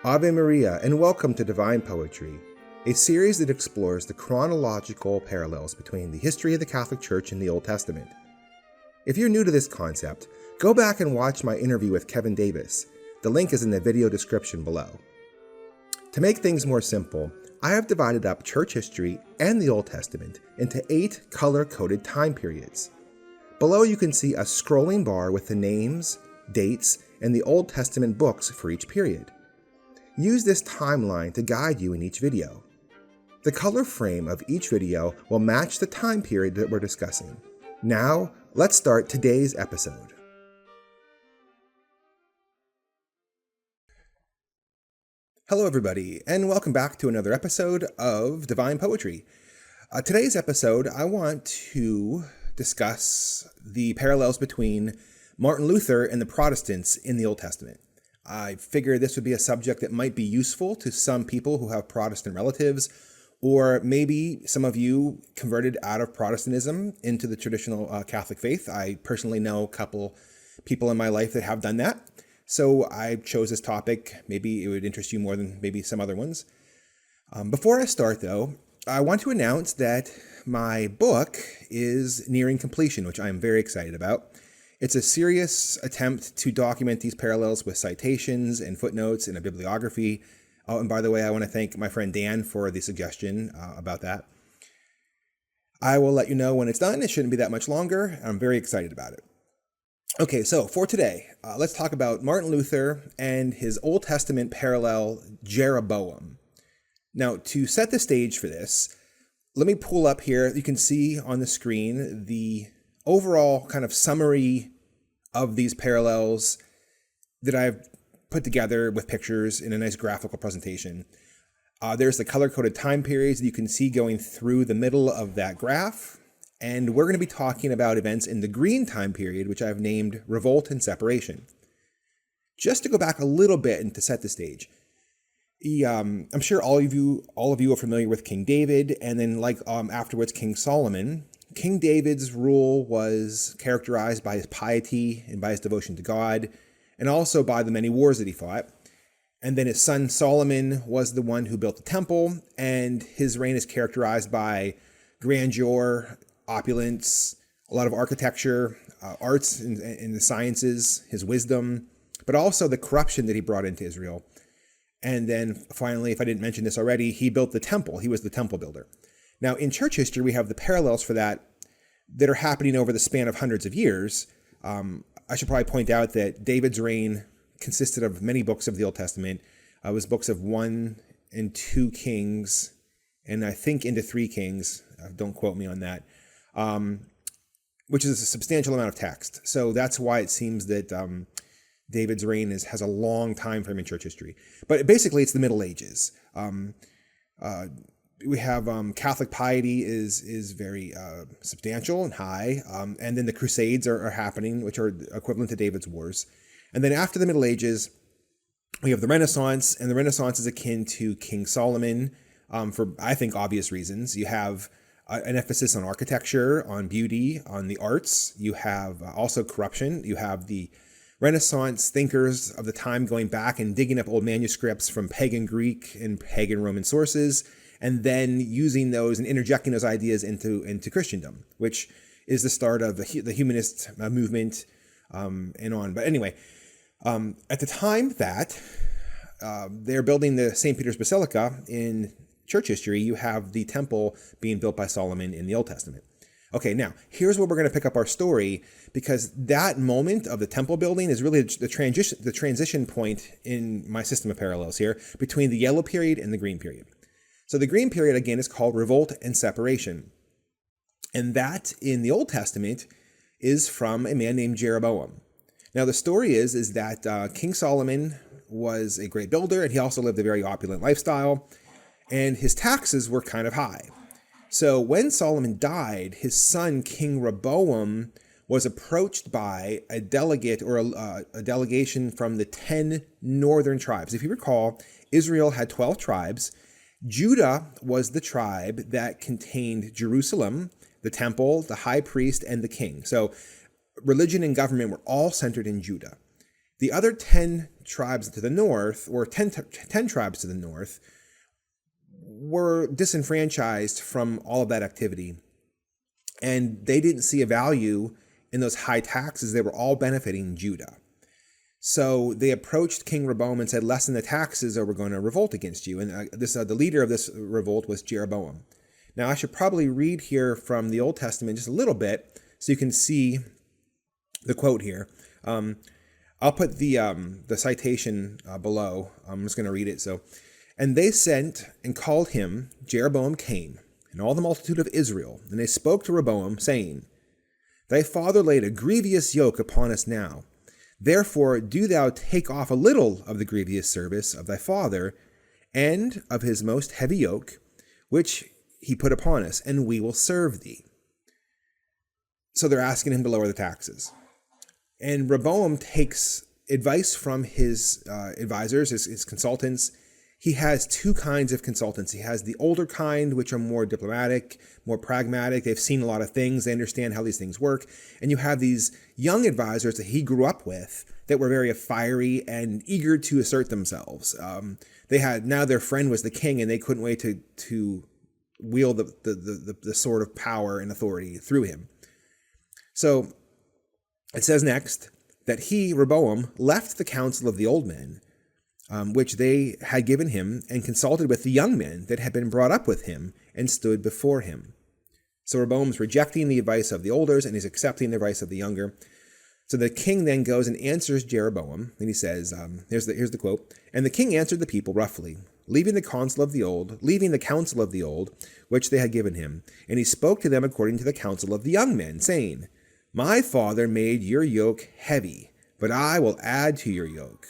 Ave Maria, and welcome to Divine Poetry, a series that explores the chronological parallels between the history of the Catholic Church and the Old Testament. If you're new to this concept, go back and watch my interview with Kevin Davis. The link is in the video description below. To make things more simple, I have divided up church history and the Old Testament into 8 color-coded time periods. Below you can see a scrolling bar with the names, dates, and the Old Testament books for each period. Use this timeline to guide you in each video. The color frame of each video will match the time period that we're discussing. Now, let's start today's episode. Hello everybody, and welcome back to another episode of Divine Poetry. Today's episode, I want to discuss the parallels between Martin Luther and the Protestants in the Old Testament. I figured this would be a subject that might be useful to some people who have Protestant relatives, or maybe some of you converted out of Protestantism into the traditional Catholic faith. I personally know a couple people in my life that have done that. So I chose this topic. Maybe it would interest you more than maybe some other ones. Before I start though, I want to announce that my book is nearing completion, which I am very excited about. It's a serious attempt to document these parallels with citations and footnotes and a bibliography. Oh, and by the way, I want to thank my friend Dan for the suggestion about that. I will let you know when it's done. It shouldn't be that much longer. I'm very excited about it. Okay, so for today, let's talk about Martin Luther and his Old Testament parallel, Jeroboam. Now, to set the stage for this, let me pull up here. You can see on the screen the overall kind of summary of these parallels that I've put together with pictures in a nice graphical presentation. There's the color-coded time periods that you can see going through the middle of that graph. And we're going to be talking about events in the green time period, which I've named revolt and separation. Just to go back a little bit and to set the stage. I'm sure all of you are familiar with King David, and then afterwards King Solomon. King David's rule was characterized by his piety and by his devotion to God, and also by the many wars that he fought. And then his son Solomon was the one who built the temple, and his reign is characterized by grandeur, opulence, a lot of architecture, arts and the sciences, his wisdom, but also the corruption that he brought into Israel. And then finally, if I didn't mention this already, he built the temple. He was the temple builder. Now, in church history, we have the parallels for that are happening over the span of hundreds of years. I should probably point out that David's reign consisted of many books of the Old Testament. It was books of 1 and 2 Kings, and I think into 3 Kings. Don't quote me on that. Which is a substantial amount of text. So that's why it seems that David's reign has a long time frame in church history. But basically, it's the Middle Ages. We have Catholic piety is very substantial and high. And then the Crusades are happening, which are equivalent to David's wars. And then after the Middle Ages, we have the Renaissance. And the Renaissance is akin to King Solomon for, I think, obvious reasons. You have an emphasis on architecture, on beauty, on the arts. You have also corruption. You have the Renaissance thinkers of the time going back and digging up old manuscripts from pagan Greek and pagan Roman sources, and then using those and interjecting those ideas into Christendom, which is the start of the humanist movement and on. But anyway, at the time that they're building the St. Peter's Basilica in church history, you have the temple being built by Solomon in the Old Testament. Okay, now, here's where we're going to pick up our story, because that moment of the temple building is really the transition point in my system of parallels here between the yellow period and the green period. So the green period, again, is called revolt and separation. And that, in the Old Testament, is from a man named Jeroboam. Now, the story is that King Solomon was a great builder, and he also lived a very opulent lifestyle, and his taxes were kind of high. So when Solomon died, his son, King Rehoboam, was approached by a delegate or a delegation from the 10 northern tribes. If you recall, Israel had 12 tribes. Judah was the tribe that contained Jerusalem, the temple, the high priest, and the king. So religion and government were all centered in Judah. The other 10 tribes to the north, or 10 tribes to the north, were disenfranchised from all of that activity. And they didn't see a value in those high taxes. They were all benefiting Judah. So they approached King Rehoboam and said, lessen the taxes or we're going to revolt against you. And the leader of this revolt was Jeroboam. Now I should probably read here from the Old Testament just a little bit so you can see the quote here. I'll put the citation below. I'm just going to read it. So, and they sent and called him. Jeroboam came, and all the multitude of Israel, and they spoke to Rehoboam, saying, Thy father laid a grievous yoke upon us now. Therefore do thou take off a little of the grievous service of thy father, and of his most heavy yoke, which he put upon us, and we will serve thee. So they're asking him to lower the taxes. And Rehoboam takes advice from his advisors, his consultants. He has two kinds of consultants. He has the older kind, which are more diplomatic, more pragmatic. They've seen a lot of things. They understand how these things work. And you have these young advisors that he grew up with that were very fiery and eager to assert themselves. Now their friend was the king, and they couldn't wait to wield the sword of power and authority through him. So it says next that he, Rehoboam, left the counsel of the old men, which they had given him, and consulted with the young men that had been brought up with him and stood before him. So Rehoboam's rejecting the advice of the elders, and he's accepting the advice of the younger. So the king then goes and answers Jeroboam, and he says, here's the quote, and the king answered the people roughly, leaving the counsel of the old, which they had given him. And he spoke to them according to the counsel of the young men, saying, My father made your yoke heavy, but I will add to your yoke.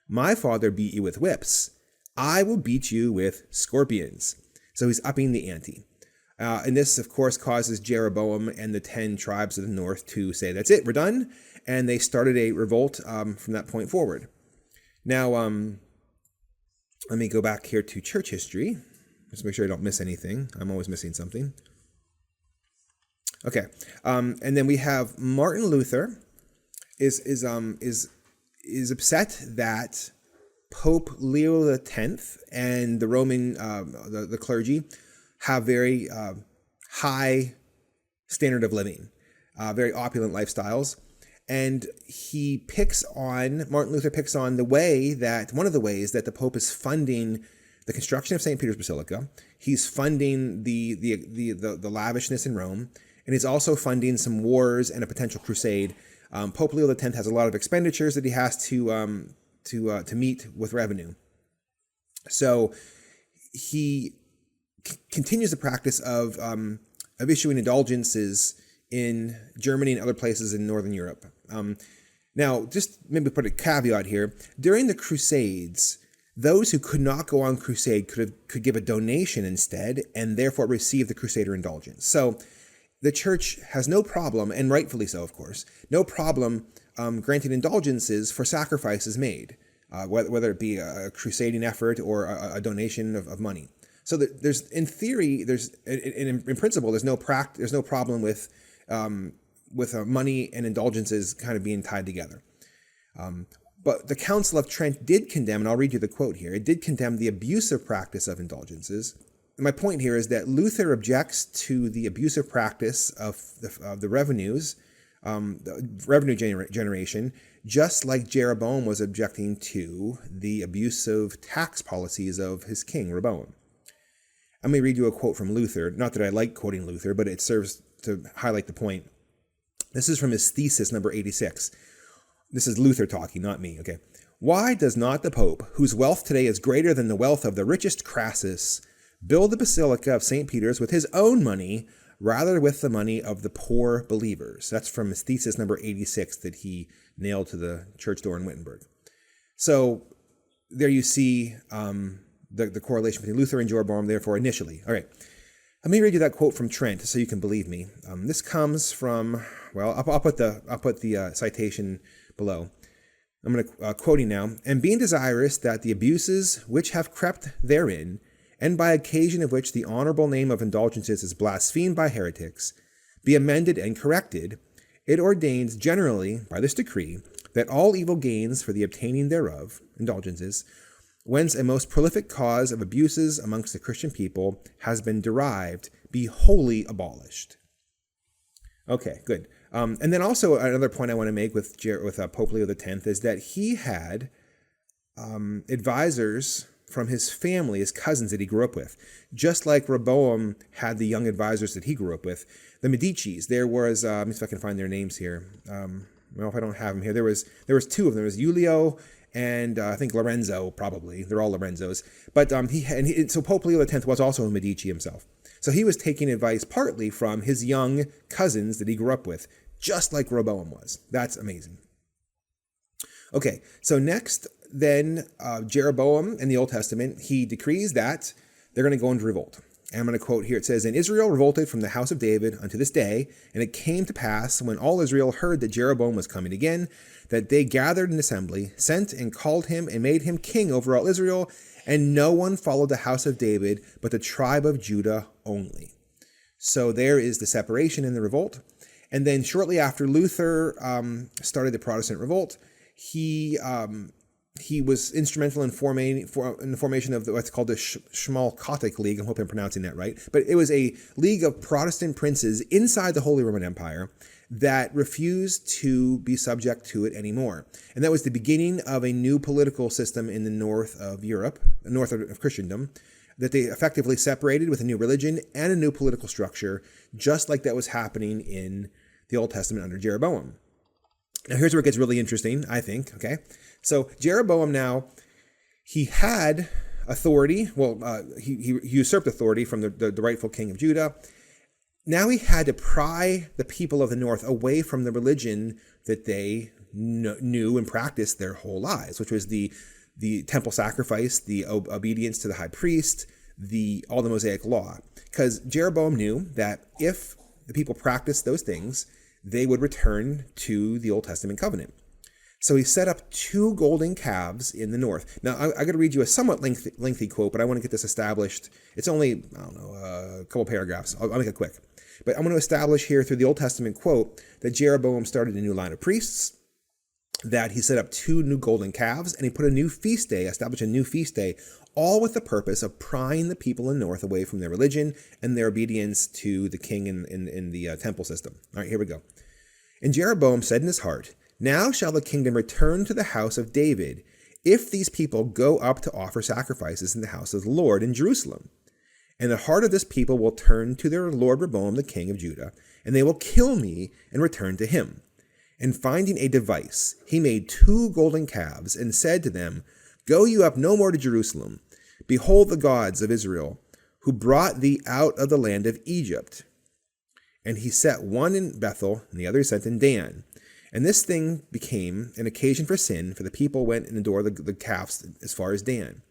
My father beat you with whips. I will beat you with scorpions. So he's upping the ante. And this, of course, causes Jeroboam and the 10 tribes of the north to say, that's it, we're done. And they started a revolt from that point forward. Now, let me go back here to church history. Just make sure I don't miss anything. I'm always missing something. Okay, and then we have Martin Luther is upset that Pope Leo X and the Roman the clergy have very high standard of living, very opulent lifestyles, and Martin Luther picks on one of the ways that the Pope is funding the construction of St. Peter's Basilica. He's funding the lavishness in Rome. And he's also funding some wars and a potential crusade. Pope Leo X has a lot of expenditures that he has to meet with revenue. So he continues the practice of issuing indulgences in Germany and other places in Northern Europe. Now, just maybe put a caveat here. During the Crusades, those who could not go on crusade could give a donation instead, and therefore receive the Crusader indulgence. So the church has no problem, and rightfully so, of course, no problem granting indulgences for sacrifices made, whether it be a crusading effort or a donation of money. So there's, in theory, in principle, there's no problem with money and indulgences kind of being tied together. But the Council of Trent did condemn, and I'll read you the quote here, it did condemn the abusive practice of indulgences. My point here is that Luther objects to the abusive practice of the revenues, the revenue generation, just like Jeroboam was objecting to the abusive tax policies of his king, Rehoboam. Let me read you a quote from Luther. Not that I like quoting Luther, but it serves to highlight the point. This is from his thesis number 86. This is Luther talking, not me, okay? Why does not the Pope, whose wealth today is greater than the wealth of the richest Crassus, build the Basilica of St. Peter's with his own money rather with the money of the poor believers? That's from his thesis number 86 that he nailed to the church door in Wittenberg. So there you see the correlation between Luther and Jeroboam, therefore, initially. All right, let me read you that quote from Trent so you can believe me. This comes from, well, I'll put the citation below. I'm going to quoting now. And being desirous that the abuses which have crept therein, and by occasion of which the honorable name of indulgences is blasphemed by heretics, be amended and corrected, it ordains generally by this decree that all evil gains for the obtaining thereof, indulgences, whence a most prolific cause of abuses amongst the Christian people has been derived, be wholly abolished. Okay, good. And then also another point I want to make with Pope Leo X is that he had advisors from his family, his cousins that he grew up with. Just like Jeroboam had the young advisors that he grew up with. The Medicis, there was, let me see if I can find their names here. Well, if I don't have them here, there was two of them. There was Julio and I think Lorenzo, probably. They're all Lorenzos. But so Pope Leo X was also a Medici himself. So he was taking advice partly from his young cousins that he grew up with, just like Jeroboam was. That's amazing. Okay, so next, then Jeroboam in the Old Testament, he decrees that they're going to go into revolt. And I'm going to quote here. It says, "And Israel revolted from the house of David unto this day, and it came to pass, when all Israel heard that Jeroboam was coming again, that they gathered an assembly, sent and called him, and made him king over all Israel, and no one followed the house of David, but the tribe of Judah only." So there is the separation in the revolt. And then shortly after Luther started the Protestant revolt, he was instrumental in the formation of what's called the Schmalkaldic League. I hope I'm pronouncing that right. But it was a league of Protestant princes inside the Holy Roman Empire that refused to be subject to it anymore. And that was the beginning of a new political system in the north of Europe, north of Christendom, that they effectively separated with a new religion and a new political structure, just like that was happening in the Old Testament under Jeroboam. Now, here's where it gets really interesting, I think, okay? So Jeroboam now, he had authority. Well, he usurped authority from the rightful king of Judah. Now he had to pry the people of the north away from the religion that they knew and practiced their whole lives, which was the temple sacrifice, the obedience to the high priest, all the Mosaic law. Because Jeroboam knew that if the people practiced those things, they would return to the Old Testament covenant. So he set up 2 golden calves in the north. Now, I'm going to read you a somewhat lengthy quote, but I want to get this established. It's only, a couple paragraphs. I'll make it quick. But I'm going to establish here through the Old Testament quote that Jeroboam started a new line of priests, that he set up 2 new golden calves, and he put established a new feast day, all with the purpose of prying the people in the north away from their religion and their obedience to the king in the temple system. All right, here we go. "And Jeroboam said in his heart, Now shall the kingdom return to the house of David, if these people go up to offer sacrifices in the house of the Lord in Jerusalem. And the heart of this people will turn to their lord Rehoboam, the king of Judah, and they will kill me and return to him. And finding a device, he made 2 golden calves and said to them, Go you up no more to Jerusalem. Behold the gods of Israel, who brought thee out of the land of Egypt. And he set one in Bethel, and the other he set in Dan. And this thing became an occasion for sin, for the people went and adored the calves as far as Dan.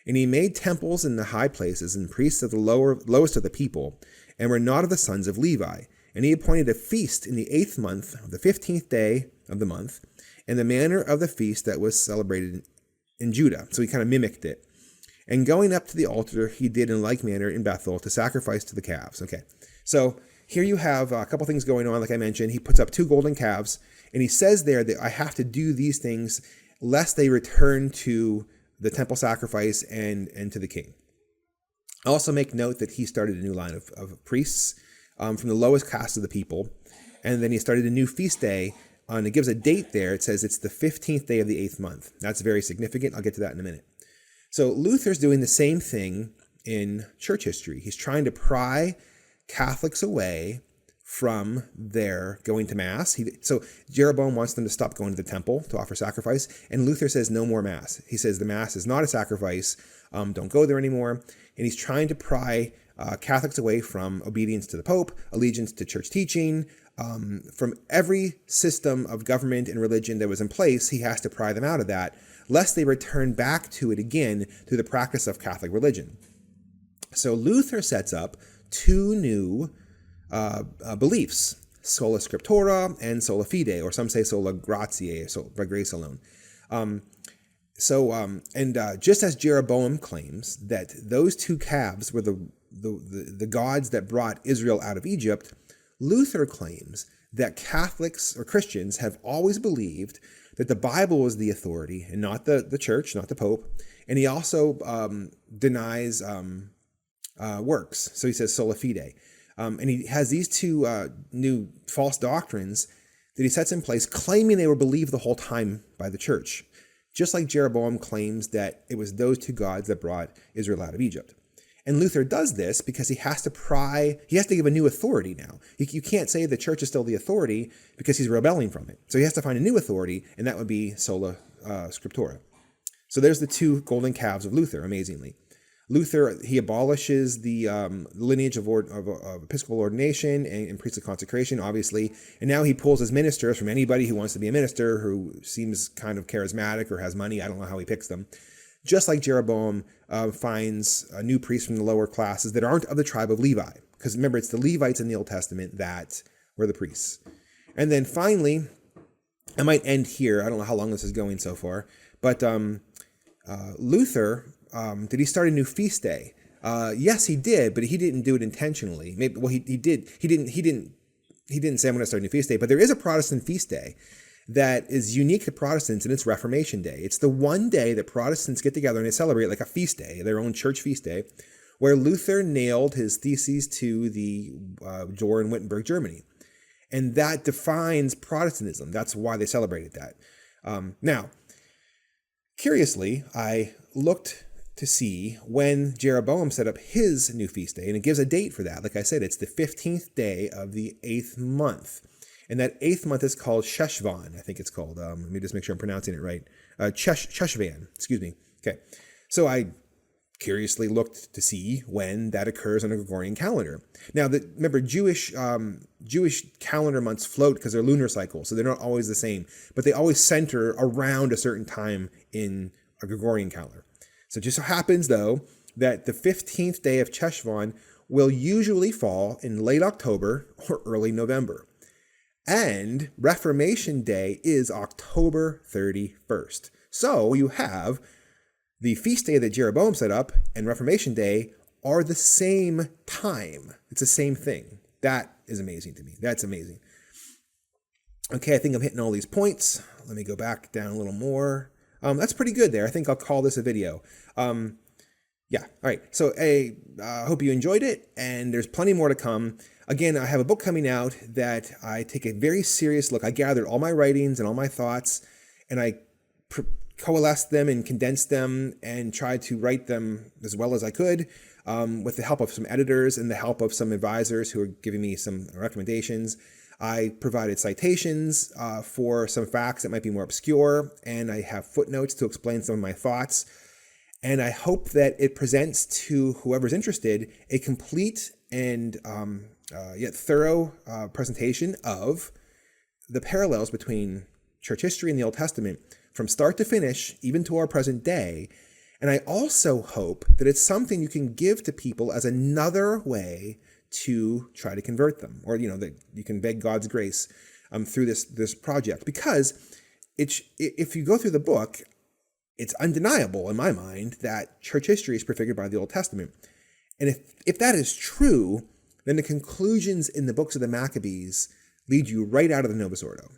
And he made temples in the high places, and priests of the lowest of the people, and were not of the sons of Levi. And he appointed a feast in the 8th month, of the 15th day of the month, and the manner of the feast that was celebrated in Judah. So he kind of mimicked it. And going up to the altar, he did in like manner in Bethel to sacrifice to the calves. Okay, so here you have a couple things going on. Like I mentioned, he puts up 2 golden calves, and he says there that I have to do these things lest they return to the temple sacrifice and to the king. I also make note that he started a new line of priests from the lowest caste of the people, and then he started a new feast day, and it gives a date there. It says it's the 15th day of the 8th month. That's very significant. I'll get to that in a minute. So Luther's doing the same thing in church history. He's trying to pry Catholics away from their going to Mass. So Jeroboam wants them to stop going to the temple to offer sacrifice, and Luther says no more Mass. He says the Mass is not a sacrifice, don't go there anymore, and he's trying to pry Catholics away from obedience to the Pope, allegiance to church teaching, from every system of government and religion that was in place. He has to pry them out of that, lest they return back to it again through the practice of Catholic religion. So Luther sets up 2 new beliefs, sola scriptura and sola fide, or some say sola gratiae, so by grace alone. Just as Jeroboam claims that those 2 calves were the gods that brought Israel out of Egypt, Luther claims that Catholics or Christians have always believed that the Bible is the authority and not the church, not the Pope. And he also denies works. So he says sola fide. And he has these two new false doctrines that he sets in place, claiming they were believed the whole time by the church. Just like Jeroboam claims that it was those two gods that brought Israel out of Egypt. And Luther does this because he has to give a new authority now. You can't say the church is still the authority because he's rebelling from it. So he has to find a new authority, and that would be sola scriptura. So there's the two golden calves of Luther, amazingly. Luther, he abolishes the lineage of episcopal ordination and priestly consecration, obviously. And now he pulls his ministers from anybody who wants to be a minister, who seems kind of charismatic or has money. I don't know how he picks them. Just like Jeroboam finds new priests from the lower classes that aren't of the tribe of Levi. Because remember, it's the Levites in the Old Testament that were the priests. And then finally, I might end here. I don't know how long this is going so far. But Luther, did he start a new feast day? Yes, he did, but he didn't do it intentionally. He did. He didn't say I'm going to start a new feast day. But there is a Protestant feast day that is unique to Protestants, and it's Reformation Day. It's the one day that Protestants get together and they celebrate like a feast day, their own church feast day, where Luther nailed his theses to the door in Wittenberg, Germany. And that defines Protestantism. That's why they celebrated that. Now, curiously, I looked to see when Jeroboam set up his new feast day, and it gives a date for that. Like I said, it's the 15th day of the 8th month. And that 8th month is called Sheshvan, I think it's called. Let me just make sure I'm pronouncing it right. Sheshvan, excuse me. Okay. So I curiously looked to see when that occurs on a Gregorian calendar. Now, remember, Jewish calendar months float because they're lunar cycles, so they're not always the same, but they always center around a certain time in a Gregorian calendar. So it just so happens, though, that the 15th day of Sheshvan will usually fall in late October or early November. And Reformation Day is October 31st. So you have the feast day that Jeroboam set up and Reformation Day are the same time. It's the same thing. That is amazing to me. That's amazing. Okay, I think I'm hitting all these points. Let me go back down a little more. That's pretty good there. I think I'll call this a video. Yeah, all right. So I hope you enjoyed it, and there's plenty more to come. Again, I have a book coming out that I take a very serious look. I gathered all my writings and all my thoughts, and I coalesced them and condensed them and tried to write them as well as I could with the help of some editors and the help of some advisors who are giving me some recommendations. I provided citations for some facts that might be more obscure, and I have footnotes to explain some of my thoughts. And I hope that it presents to whoever's interested a complete and yet thorough presentation of the parallels between church history and the Old Testament from start to finish, even to our present day. And I also hope that it's something you can give to people as another way to try to convert them, or that you can beg God's grace through this project. Because if you go through the book, it's undeniable in my mind that church history is prefigured by the Old Testament. And if that is true, then the conclusions in the books of the Maccabees lead you right out of the Novus Ordo.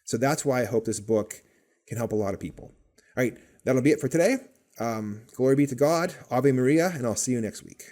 So that's why I hope this book can help a lot of people. All right, that'll be it for today. Glory be to God, Ave Maria, and I'll see you next week.